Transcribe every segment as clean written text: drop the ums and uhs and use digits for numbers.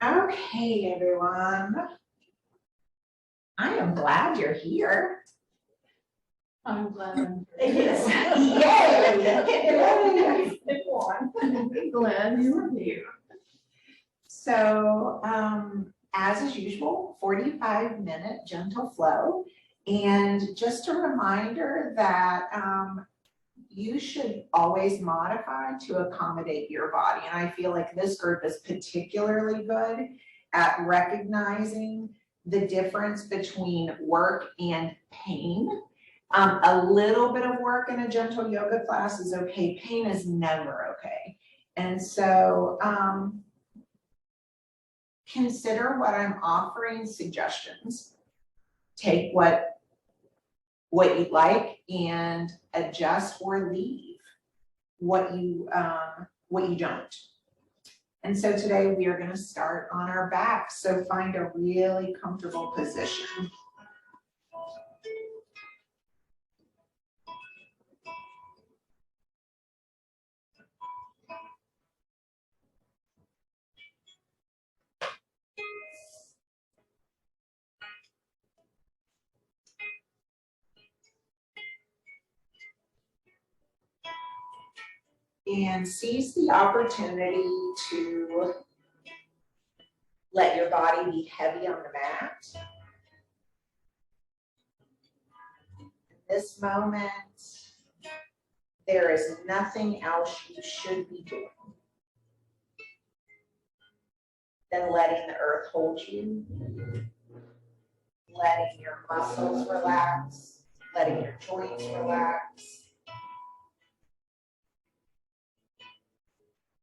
Okay, everyone. I am glad you're here. I'm glad I'm Yes. Yay! glad you were here. So, as is usual, 45-minute gentle flow. And just a reminder that you should always modify to accommodate your body. And I feel like this group is particularly good at recognizing the difference between work and pain. A little bit of work in a gentle yoga class is okay. Pain is never okay. And so consider what I'm offering suggestions. Take what you like and adjust or leave what you don't. And so today we are going to start on our back. So find a really comfortable position. And seize the opportunity to let your body be heavy on the mat. In this moment, there is nothing else you should be doing than letting the earth hold you, letting your muscles relax, letting your joints relax.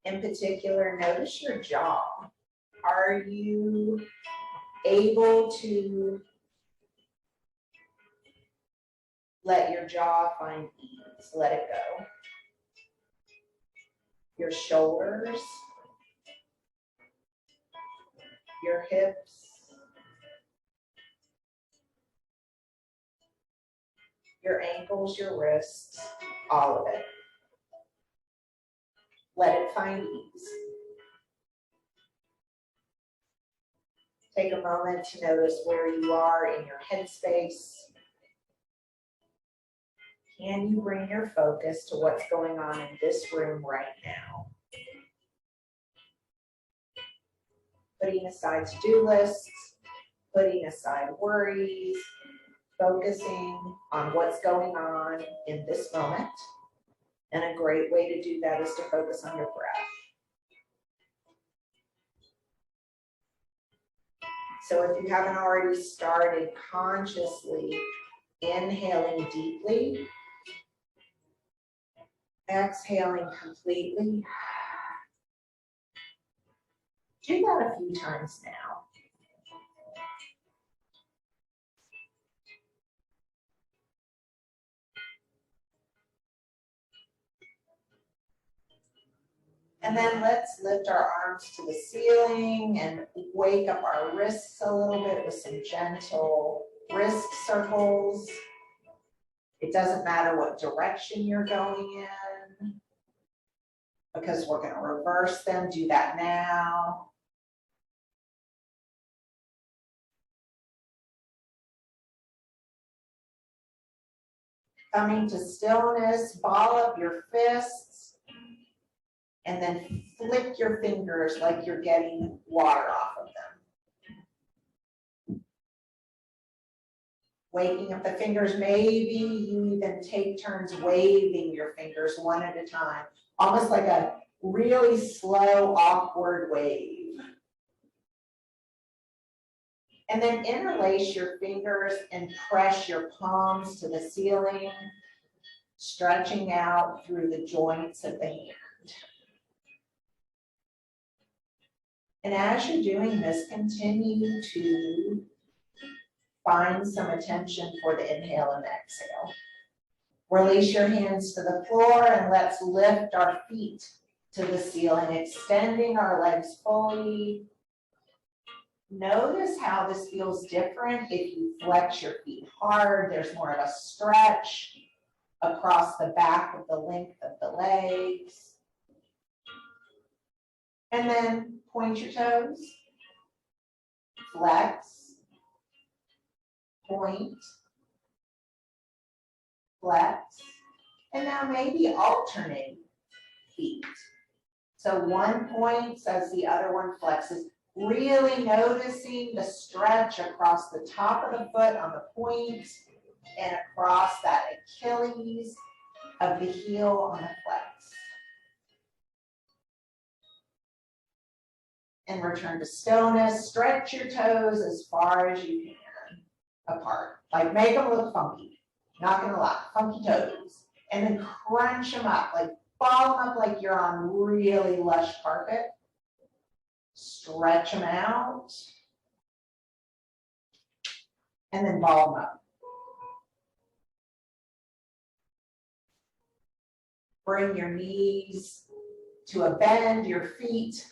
In particular, notice your jaw. Are you able to let your jaw find ease? Let it go. Your shoulders, your hips, your ankles, your wrists, all of it. Let it find ease. Take a moment to notice where you are in your headspace. Can you bring your focus to what's going on in this room right now? Putting aside to-do lists, putting aside worries, focusing on what's going on in this moment. And a great way to do that is to focus on your breath. So if you haven't already started consciously inhaling deeply, exhaling completely, do that a few times now. And then let's lift our arms to the ceiling and wake up our wrists a little bit with some gentle wrist circles. It doesn't matter what direction you're going in, because we're going to reverse them. Do that now. Coming to stillness, ball up your fists, and then flick your fingers like you're getting water off of them. Waking up the fingers, maybe you even take turns waving your fingers one at a time, almost like a really slow, awkward wave. And then interlace your fingers and press your palms to the ceiling, stretching out through the joints of the hand. And as you're doing this, continue to find some attention for the inhale and exhale. Release your hands to the floor and let's lift our feet to the ceiling, extending our legs fully. Notice how this feels different if you flex your feet hard. There's more of a stretch across the back of the length of the legs. And then point your toes. flex, point, flex, and now maybe alternate feet. So one points as the other one flexes, really noticing the stretch across the top of the foot on the point and across that Achilles of the heel on the flex. And return to stillness, stretch your toes as far as you can apart. Like make them look funky, not gonna lie, funky toes. And then crunch them up, like ball them up like you're on really lush carpet. Stretch them out. And then ball them up. Bring your knees to a bend, your feet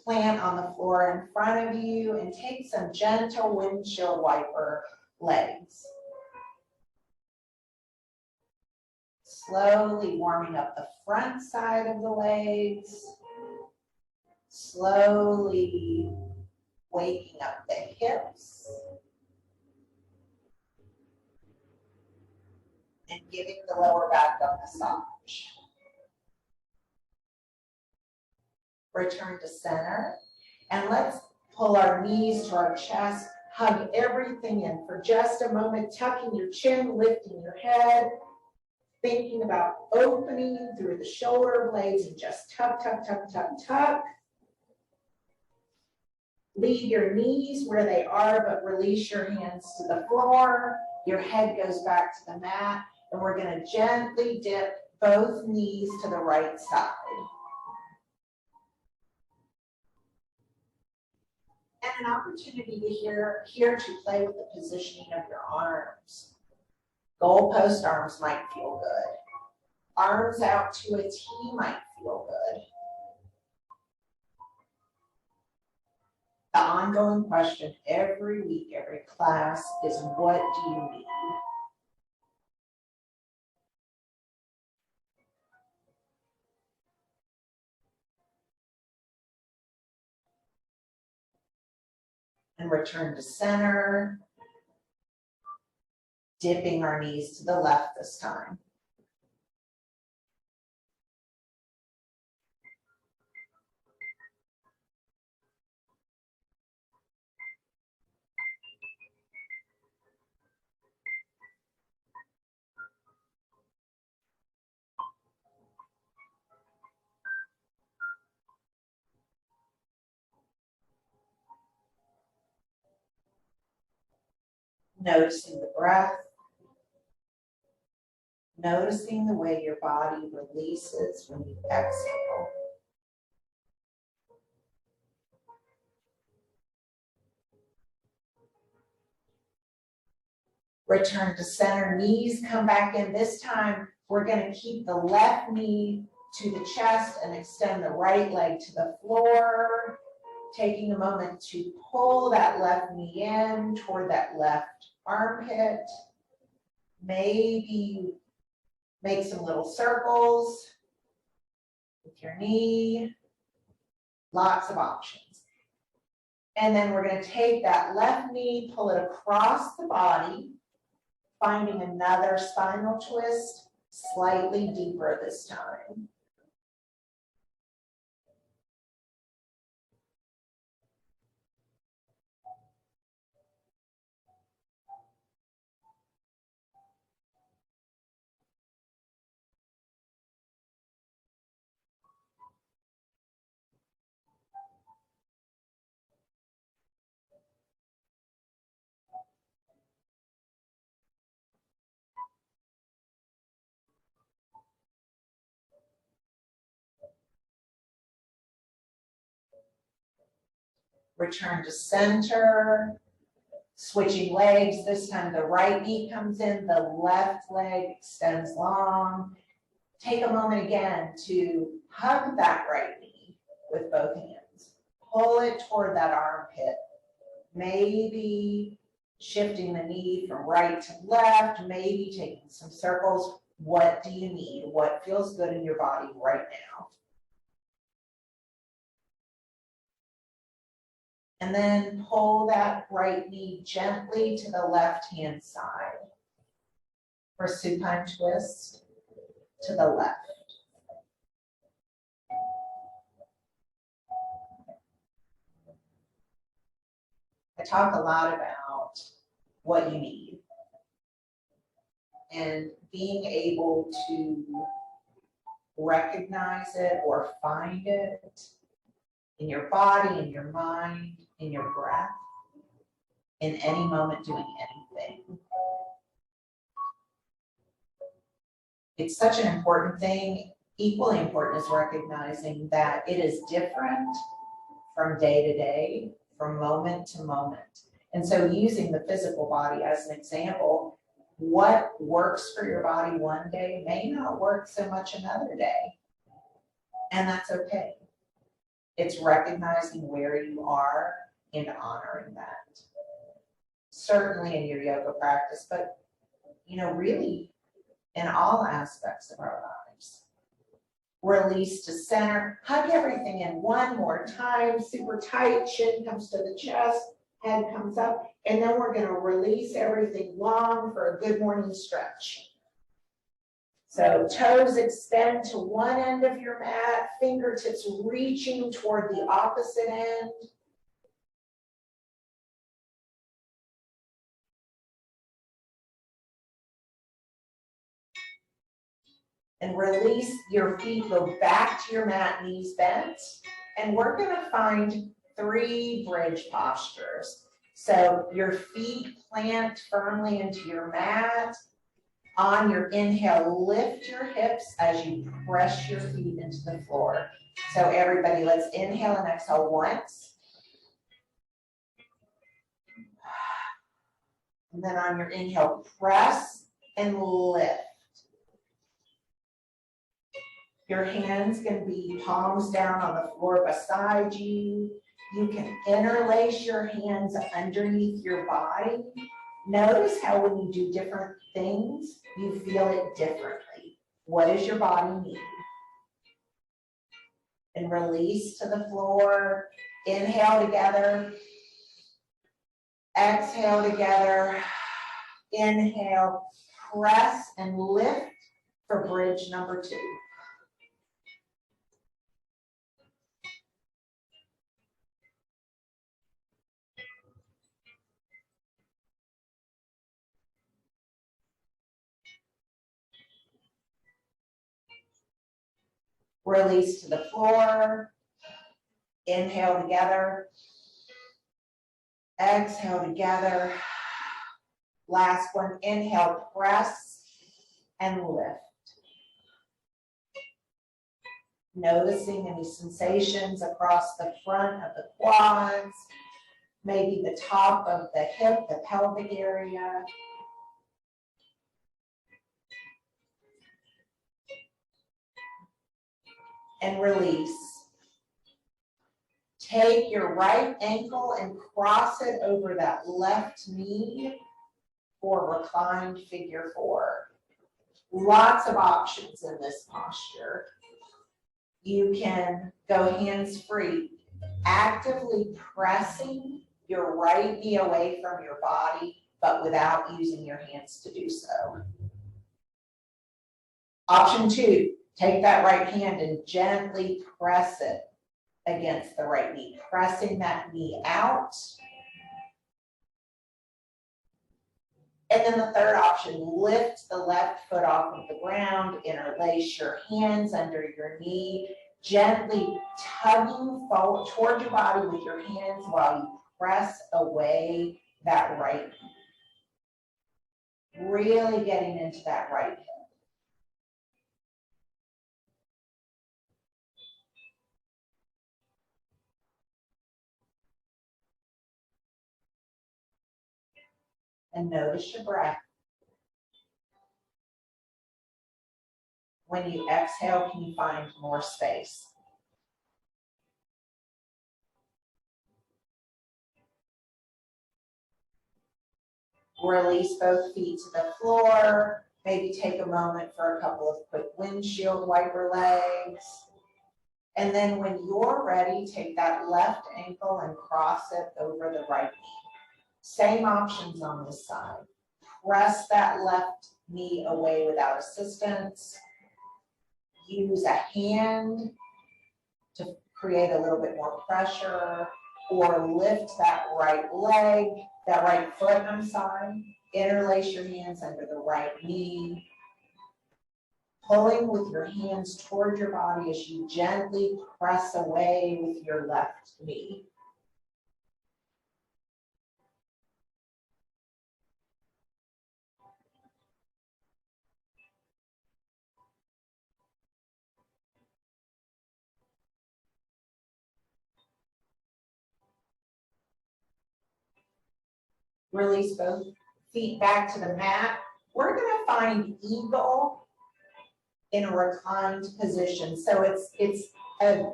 plant on the floor in front of you, and take some gentle windshield wiper legs. Slowly warming up the front side of the legs. Slowly waking up the hips. And giving the lower back a massage. Return to center, and let's pull our knees to our chest, hug everything in for just a moment, tucking your chin, lifting your head, thinking about opening through the shoulder blades and just tuck, tuck, tuck, tuck, tuck. Leave your knees where they are, but release your hands to the floor. Your head goes back to the mat, and we're going to gently dip both knees to the right side. And an opportunity to here to play with the positioning of your arms. Goalpost arms might feel good. Arms out to a T might feel good. The ongoing question every week, every class is, what do you need? And return to center, dipping our knees to the left this time. Noticing the breath, noticing the way your body releases when you exhale. Return to center, knees come back in. This time, we're going to keep the left knee to the chest and extend the right leg to the floor. Taking a moment to pull that left knee in toward that left armpit. Maybe make some little circles with your knee. Lots of options. And then we're going to take that left knee, pull it across the body, finding another spinal twist, slightly deeper this time. Return to center, switching legs. This time the right knee comes in, the left leg extends long. Take a moment again to hug that right knee with both hands. Pull it toward that armpit. Maybe shifting the knee from right to left, maybe taking some circles. What do you need? What feels good in your body right now? And then pull that right knee gently to the left-hand side for supine twist to the left. I talk a lot about what you need and being able to recognize it or find it in your body, in your mind, in your breath, in any moment doing anything. It's such an important thing. Equally important is recognizing that it is different from day to day, from moment to moment. And so using the physical body as an example, what works for your body one day may not work so much another day. And that's okay. It's recognizing where you are and honoring that. Certainly in your yoga practice, but really in all aspects of our lives. Release to center, hug everything in one more time, super tight, chin comes to the chest, head comes up, and then we're gonna release everything long for a good morning stretch. So toes extend to one end of your mat, fingertips reaching toward the opposite end. And release your feet, go back to your mat, knees bent. And we're gonna find 3 bridge postures. So your feet plant firmly into your mat. On your inhale, lift your hips as you press your feet into the floor. So everybody, let's inhale and exhale once. And then on your inhale, press and lift. Your hands can be palms down on the floor beside you. You can interlace your hands underneath your body. Notice how when you do different things, you feel it differently. What does your body need? And release to the floor. Inhale together. Exhale together. Inhale, press and lift for bridge number 2. Release to the floor. Inhale together. Exhale together. Last one, inhale, press and lift. Noticing any sensations across the front of the quads, maybe the top of the hip, the pelvic area. And release. Take your right ankle and cross it over that left knee for reclined figure 4. Lots of options in this posture. You can go hands-free, actively pressing your right knee away from your body, but without using your hands to do so. Option 2, take that right hand and gently press it against the right knee, pressing that knee out. And then the third option, lift the left foot off of the ground, interlace your hands under your knee, gently tugging forward toward your body with your hands while you press away that right knee. Really getting into that right hip. And notice your breath. When you exhale, can you find more space? Release both feet to the floor. Maybe take a moment for a couple of quick windshield wiper legs. And then when you're ready, take that left ankle and cross it over the right knee. Same options on this side. Press that left knee away without assistance. Use a hand to create a little bit more pressure, or lift that right leg, that right foot, I'm sorry. Interlace your hands under the right knee, pulling with your hands toward your body as you gently press away with your left knee. Release both feet back to the mat. We're gonna find eagle in a reclined position. So it's an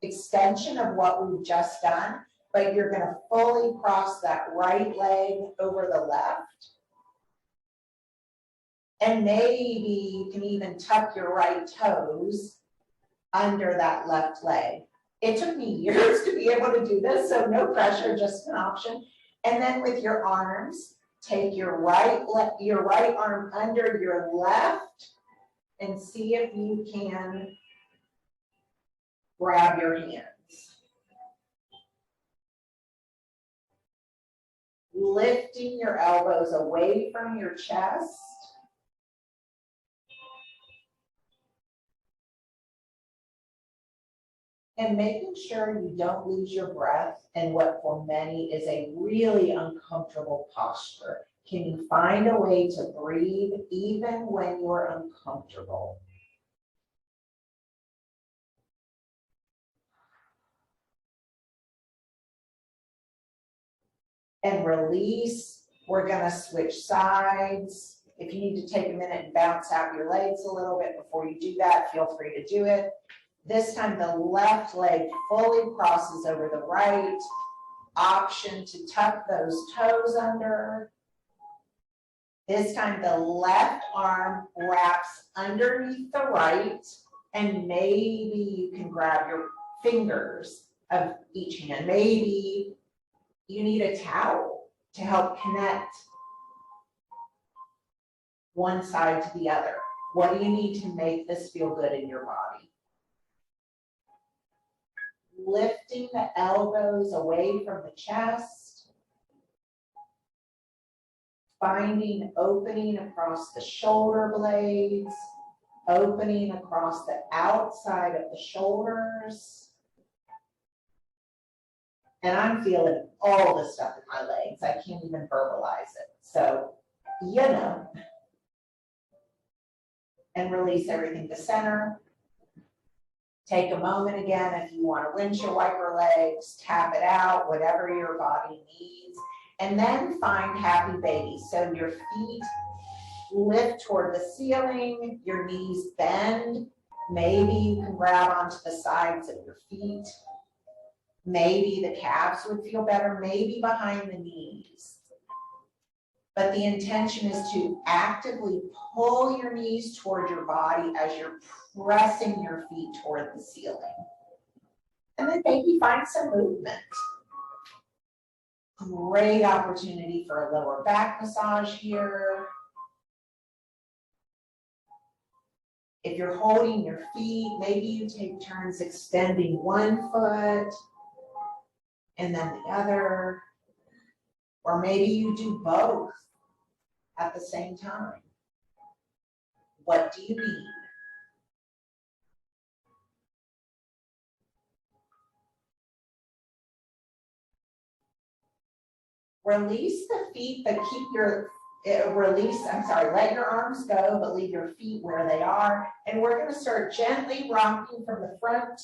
extension of what we've just done, but you're gonna fully cross that right leg over the left. And maybe you can even tuck your right toes under that left leg. It took me years to be able to do this, so no pressure, just an option. And then with your arms, take your right arm under your left and see if you can grab your hands. Lifting your elbows away from your chest. And making sure you don't lose your breath in what for many is a really uncomfortable posture. Can you find a way to breathe even when you're uncomfortable? And release. We're gonna switch sides. If you need to take a minute and bounce out your legs a little bit before you do that, feel free to do it. This time the left leg fully crosses over the right. Option to tuck those toes under. This time the left arm wraps underneath the right, and maybe you can grab your fingers of each hand. Maybe you need a towel to help connect one side to the other. What do you need to make this feel good in your body? Lifting the elbows away from the chest. Finding opening across the shoulder blades. Opening across the outside of the shoulders. And I'm feeling all the stuff in my legs. I can't even verbalize it. So, you know. And release everything to center. Take a moment again if you want to windshield wiper legs, tap it out, whatever your body needs. And then find happy baby. So your feet lift toward the ceiling, your knees bend. Maybe you can grab onto the sides of your feet. Maybe the calves would feel better, maybe behind the knees. But the intention is to actively pull your knees toward your body as you're pressing your feet toward the ceiling. And then maybe find some movement. Great opportunity for a lower back massage here. If you're holding your feet, maybe you take turns extending one foot and then the other. Or maybe you do both at the same time. What do you need? Release the feet, but keep your, let your arms go, but leave your feet where they are. And we're gonna start gently rocking from the front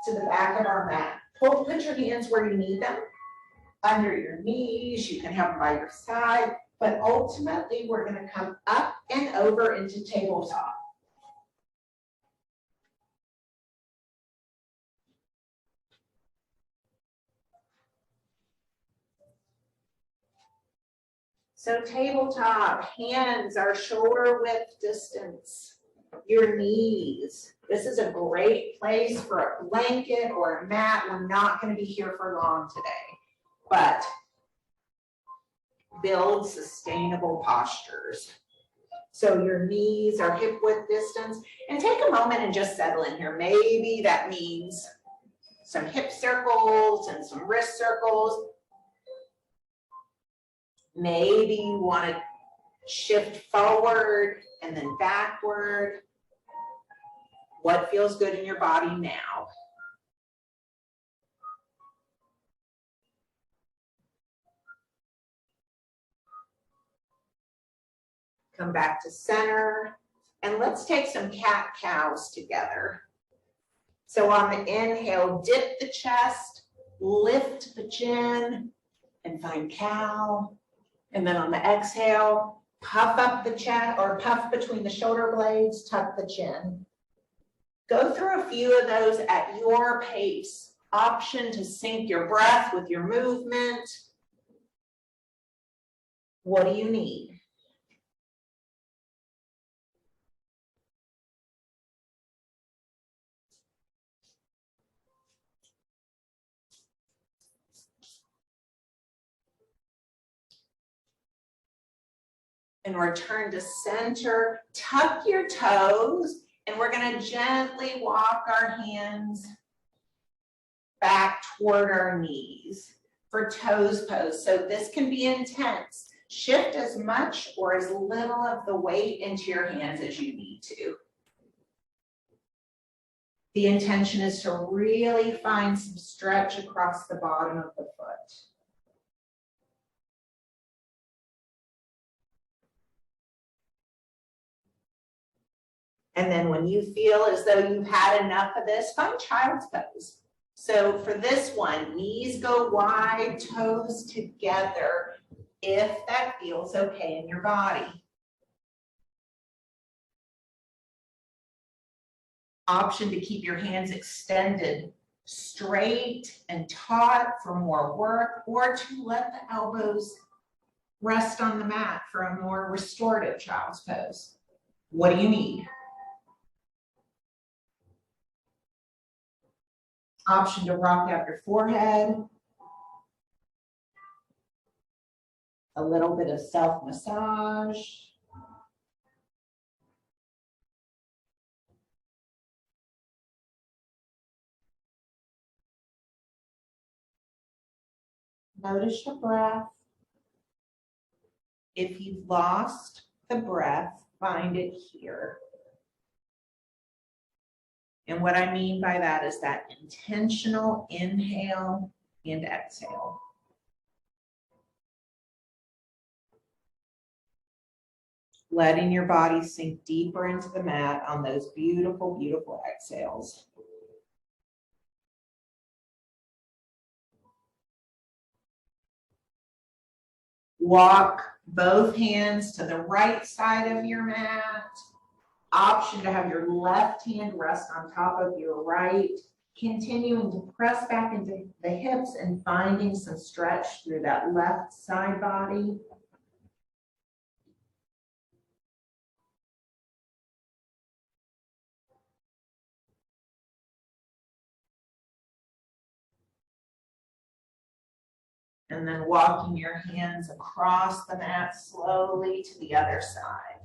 to the back of our mat. Put your hands where you need them, under your knees, you can have them by your side, but ultimately we're gonna come up and over into tabletop. So tabletop, hands are shoulder width distance. Your knees This is a great place for a blanket or a mat. We're not going to be here for long today, but build sustainable postures. So your knees are hip width distance, and take a moment and just settle in here. Maybe that means some hip circles and some wrist circles. Maybe you want to shift forward and then backward. What feels good in your body now? Come back to center, and let's take some cat-cows together. So on the inhale, dip the chest, lift the chin, and find cow. And then on the exhale, puff up the chest, or puff between the shoulder blades, tuck the chin. Go through a few of those at your pace. Option to sync your breath with your movement. What do you need? And return to center. Tuck your toes, and we're going to gently walk our hands back toward our knees for toes pose. So this can be intense. Shift as much or as little of the weight into your hands as you need to. The intention is to really find some stretch across the bottom of the foot. And then when you feel as though you've had enough of this, find child's pose. So for this one, knees go wide, toes together, if that feels okay in your body. Option to keep your hands extended straight and taut for more work, or to let the elbows rest on the mat for a more restorative child's pose. What do you need? Option to rock out your forehead. A little bit of self-massage. Notice your breath. If you've lost the breath, find it here. And what I mean by that is that intentional inhale and exhale. Letting your body sink deeper into the mat on those beautiful, beautiful exhales. Walk both hands to the right side of your mat. Option to have your left hand rest on top of your right. Continuing to press back into the hips and finding some stretch through that left side body. And then walking your hands across the mat slowly to the other side.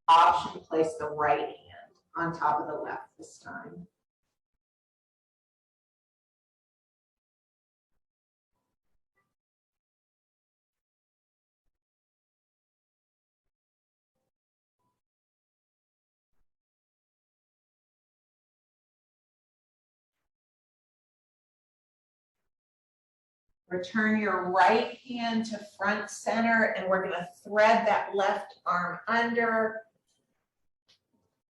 Option to place the right hand on top of the left this time. Return your right hand to front center, and we're going to thread that left arm under,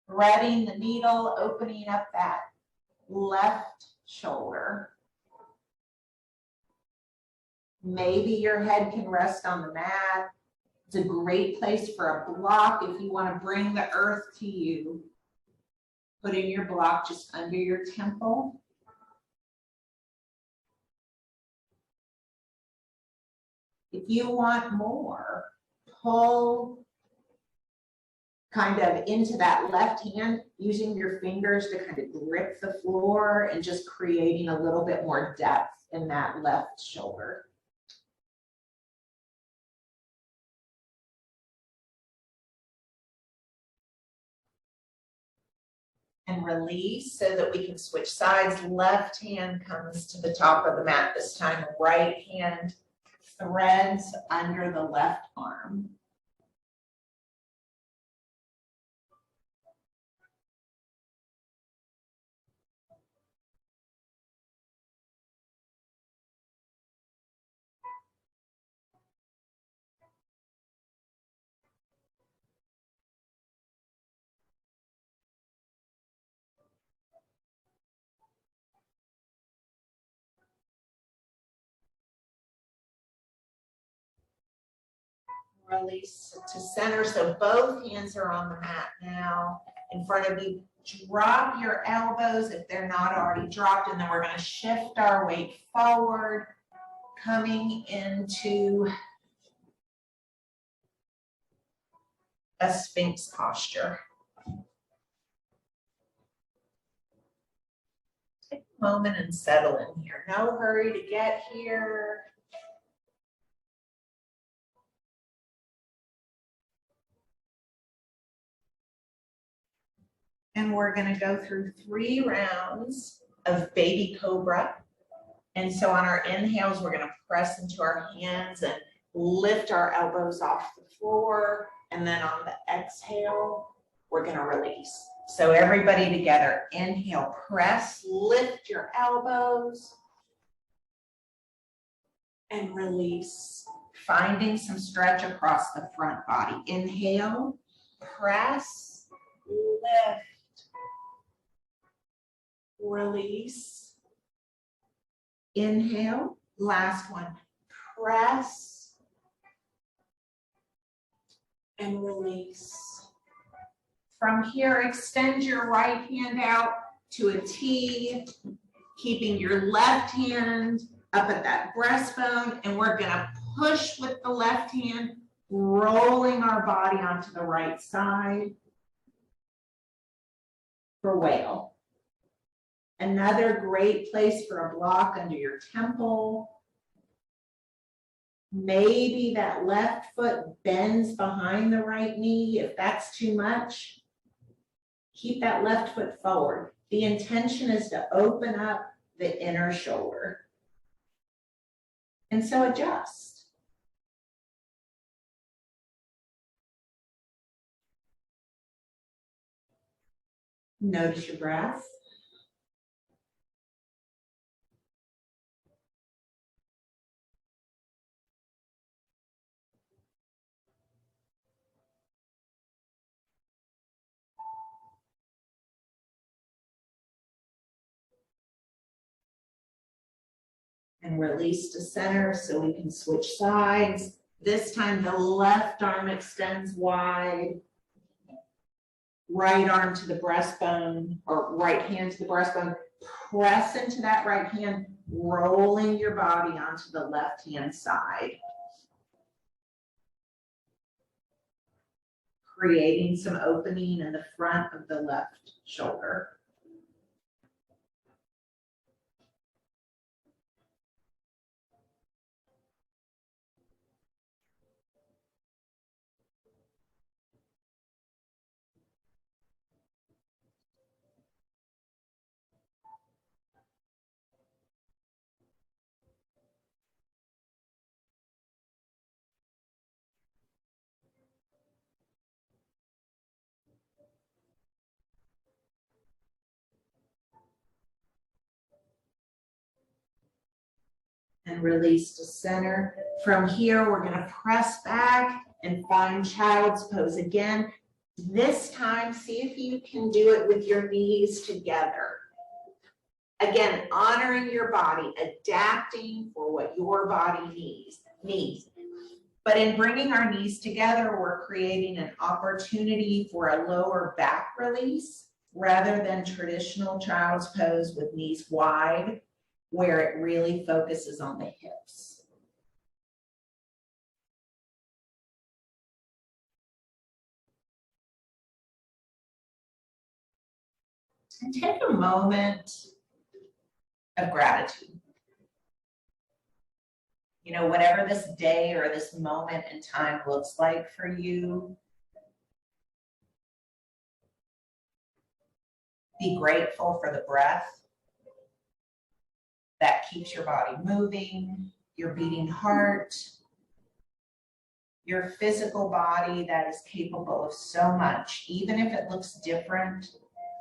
threading the needle, opening up that left shoulder. Maybe your head can rest on the mat. It's a great place for a block if you want to bring the earth to you. Putting your block just under your temple. If you want more, pull, kind of into that left hand, using your fingers to kind of grip the floor and just creating a little bit more depth in that left shoulder. And release so that we can switch sides. Left hand comes to the top of the mat this time. Right hand threads under the left arm. Release to center, so both hands are on the mat now in front of you. Drop your elbows if they're not already dropped, and then we're going to shift our weight forward, coming into a Sphinx posture. Take a moment and settle in here. No hurry to get here. And we're going to go through 3 rounds of baby cobra. And so on our inhales, we're going to press into our hands and lift our elbows off the floor. And then on the exhale, we're going to release. So everybody together, inhale, press, lift your elbows, and release. Finding some stretch across the front body. Inhale, press, lift. Release. Inhale, last one, press and release. From here, extend your right hand out to a T, keeping your left hand up at that breastbone, and we're gonna push with the left hand, rolling our body onto the right side for whale. Another great place for a block under your temple. Maybe that left foot bends behind the right knee. If that's too much, keep that left foot forward. The intention is to open up the inner shoulder. And so adjust. Notice your breath. And release to center so we can switch sides. This time the left arm extends wide. Right arm to the breastbone, or right hand to the breastbone. Press into that right hand, rolling your body onto the left hand side. Creating some opening in the front of the left shoulder. And release to center. From here, we're going to press back and find child's pose again. This time, see if you can do it with your knees together. Again, honoring your body, adapting for what your body needs. But in bringing our knees together, we're creating an opportunity for a lower back release rather than traditional child's pose with knees wide, where it really focuses on the hips. And take a moment of gratitude. You know, whatever this day or this moment in time looks like for you, be grateful for the breath that keeps your body moving, your beating heart, your physical body that is capable of so much, even if it looks different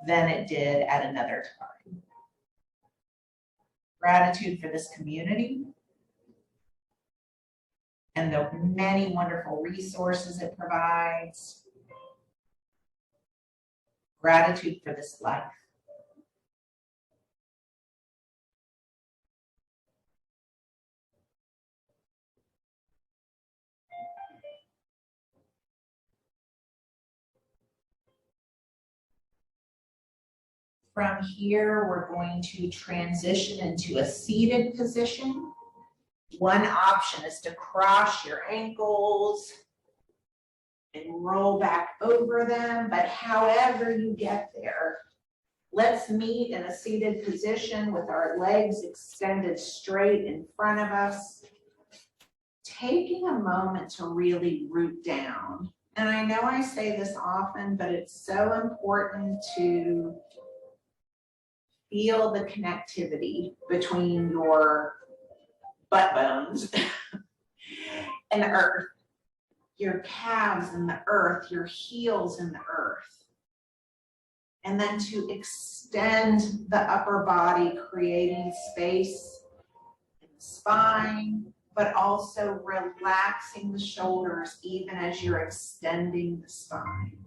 than it did at another time. Gratitude for this community and the many wonderful resources it provides. Gratitude for this life. From here, we're going to transition into a seated position. One option is to cross your ankles and roll back over them, but however you get there, let's meet in a seated position with our legs extended straight in front of us, taking a moment to really root down. And I know I say this often, but it's so important to feel the connectivity between your butt bones and the earth, your calves in the earth, your heels in the earth. And then to extend the upper body, creating space in the spine, but also relaxing the shoulders even as you're extending the spine.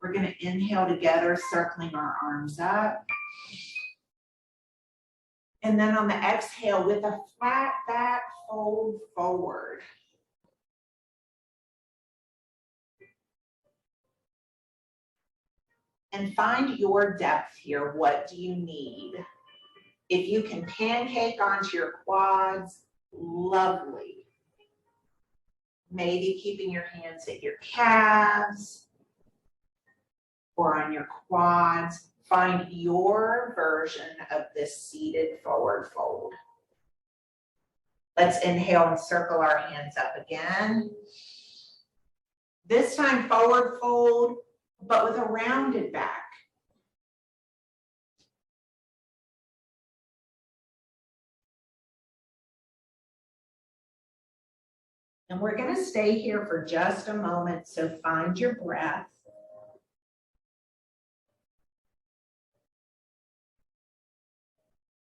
We're going to inhale together, circling our arms up. And then on the exhale, with a flat back, fold forward. And find your depth here. What do you need? If you can pancake onto your quads, lovely. Maybe keeping your hands at your calves or on your quads. Find your version of this seated forward fold. Let's inhale and circle our hands up again. This time forward fold, but with a rounded back. And we're going to stay here for just a moment, so find your breath.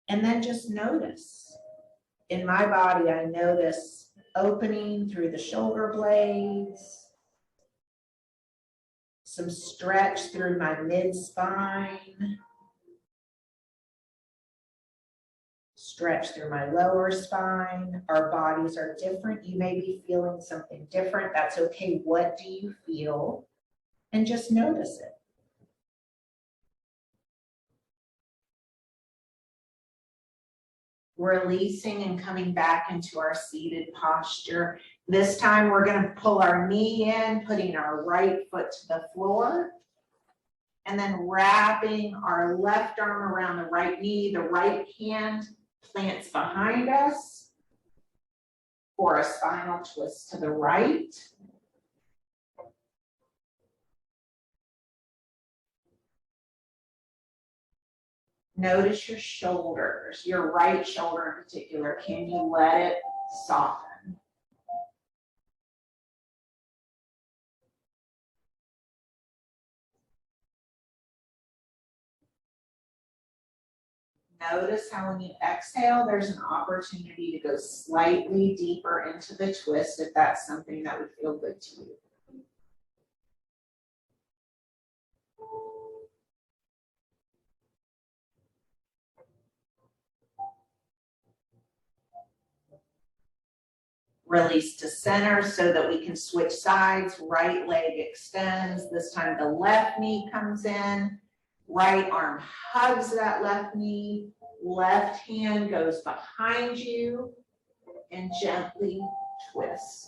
And then just notice. In my body, I notice opening through the shoulder blades, some stretch through my mid-spine, stretch through my lower spine. Our bodies are different. You may be feeling something different. That's okay. What do you feel? And just notice it. Releasing and coming back into our seated posture. This time we're going to pull our knee in, putting our right foot to the floor, and then wrapping our left arm around the right knee. The right hand plants behind us for a spinal twist to the right. Notice your shoulders, your right shoulder in particular. Can you let it soften? Notice how when you exhale, there's an opportunity to go slightly deeper into the twist if that's something that would feel good to you. Release to center so that we can switch sides. Right leg extends. This time the left knee comes in. Right arm hugs that left knee. Left hand goes behind you and gently twist.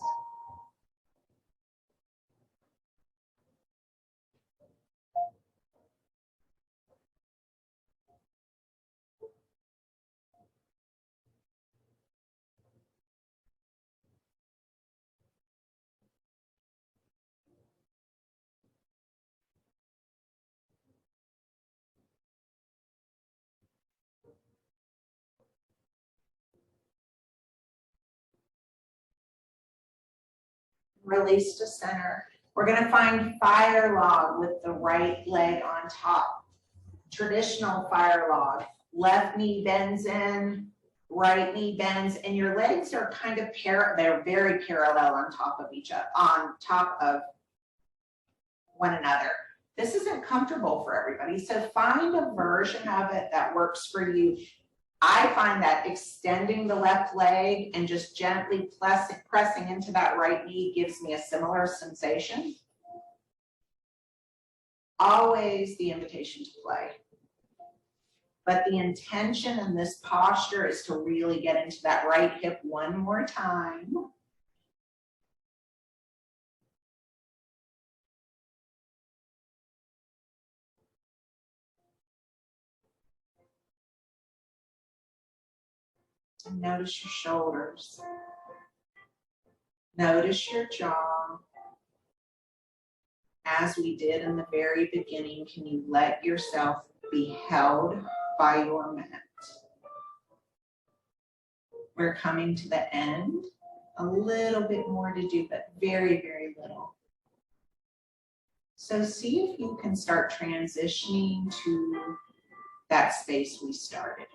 Release to center. We're gonna find fire log with the right leg on top. Traditional fire log, left knee bends in, right knee bends, and your legs are kind of they're very parallel on top of each other, on top of one another. This isn't comfortable for everybody, so find a version of it that works for you. I find that extending the left leg and just gently pressing into that right knee gives me a similar sensation. Always the invitation to play. But the intention in this posture is to really get into that right hip one more time. And notice your shoulders. Notice your jaw. As we did in the very beginning, can you let yourself be held by your mat? We're coming to the end. A little bit more to do, but very, very little. So see if you can start transitioning to that space we started.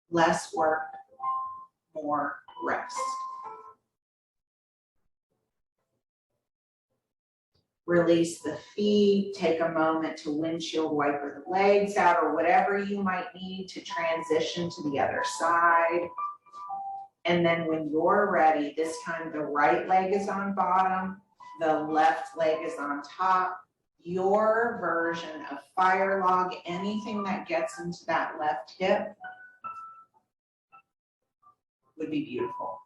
Less work, more rest. Release the feet, take a moment to windshield wiper the legs out or whatever you might need to transition to the other side. And then when you're ready, this time the right leg is on bottom, the left leg is on top. Your version of fire log, anything that gets into that left hip would be beautiful.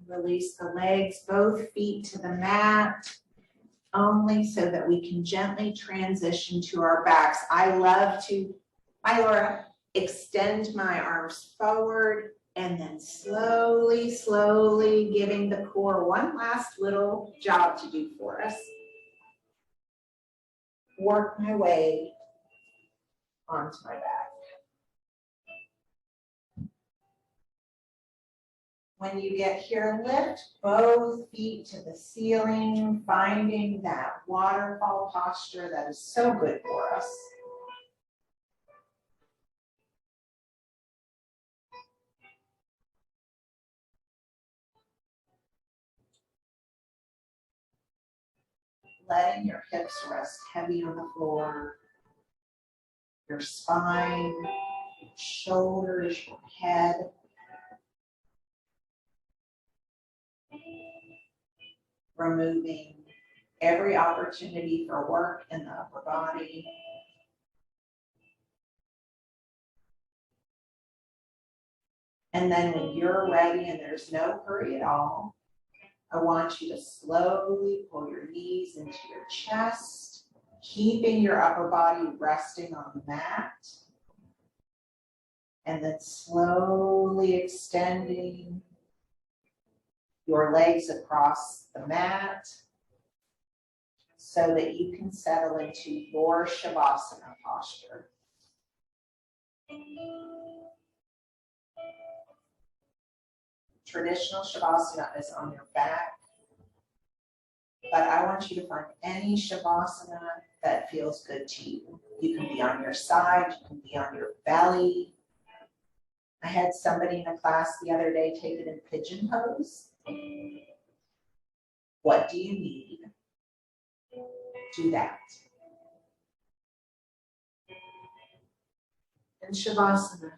Release the legs, both feet to the mat, only so that we can gently transition to our backs. I love to, hi Laura, extend my arms forward and then slowly, slowly giving the core one last little job to do for us. Work my way onto my back. When you get here, lift both feet to the ceiling, finding that waterfall posture that is so good for us. Letting your hips rest heavy on the floor, your spine, your shoulders, your head. Removing every opportunity for work in the upper body. And then when you're ready and there's no hurry at all, I want you to slowly pull your knees into your chest, keeping your upper body resting on the mat. And then slowly extending your legs across the mat so that you can settle into your Shavasana posture. Traditional Shavasana is on your back, but I want you to find any Shavasana that feels good to you. You can be on your side, you can be on your belly. I had somebody in a class the other day take it in pigeon pose. What do you need? Do that. And Shavasana.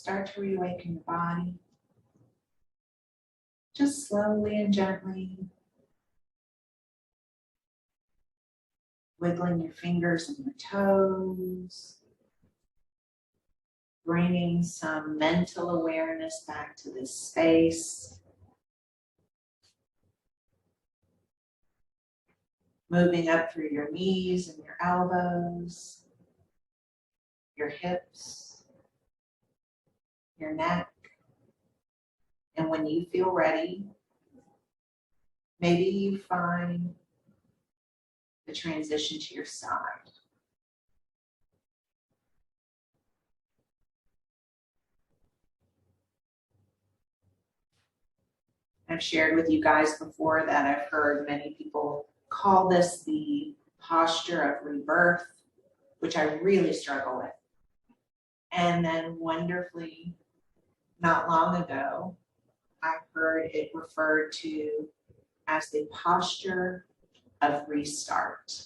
start to reawaken your body. Just slowly and gently wiggling your fingers and your toes, bringing some mental awareness back to this space. Moving up through your knees and your elbows, your hips, your neck. And when you feel ready, maybe you find the transition to your side. I've shared with you guys before that I've heard many people call this the posture of rebirth, which I really struggle with. And then wonderfully, not long ago, I heard it referred to as the posture of restart.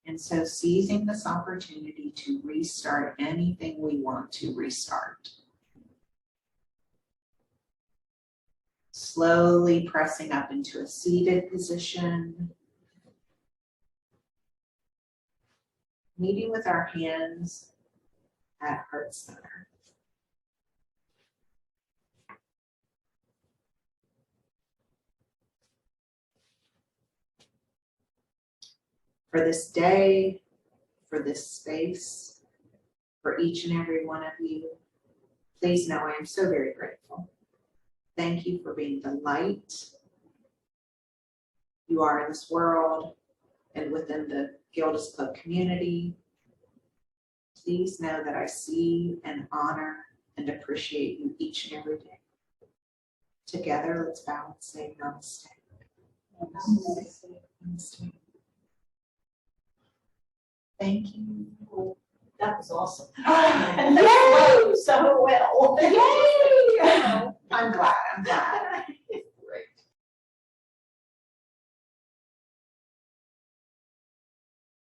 And so seizing this opportunity to restart anything we want to restart. Slowly pressing up into a seated position. Meeting with our hands at heart center. For this day, for this space, for each and every one of you, please know I am so very grateful. Thank you for being the light you are in this world and within the Gilda's Club community. Please know that I see and honor and appreciate you each and every day. Together, let's bow and say namaste. Namaste. Namaste. Thank you. That was awesome. Yay! That flowed so well. Yay! I'm glad.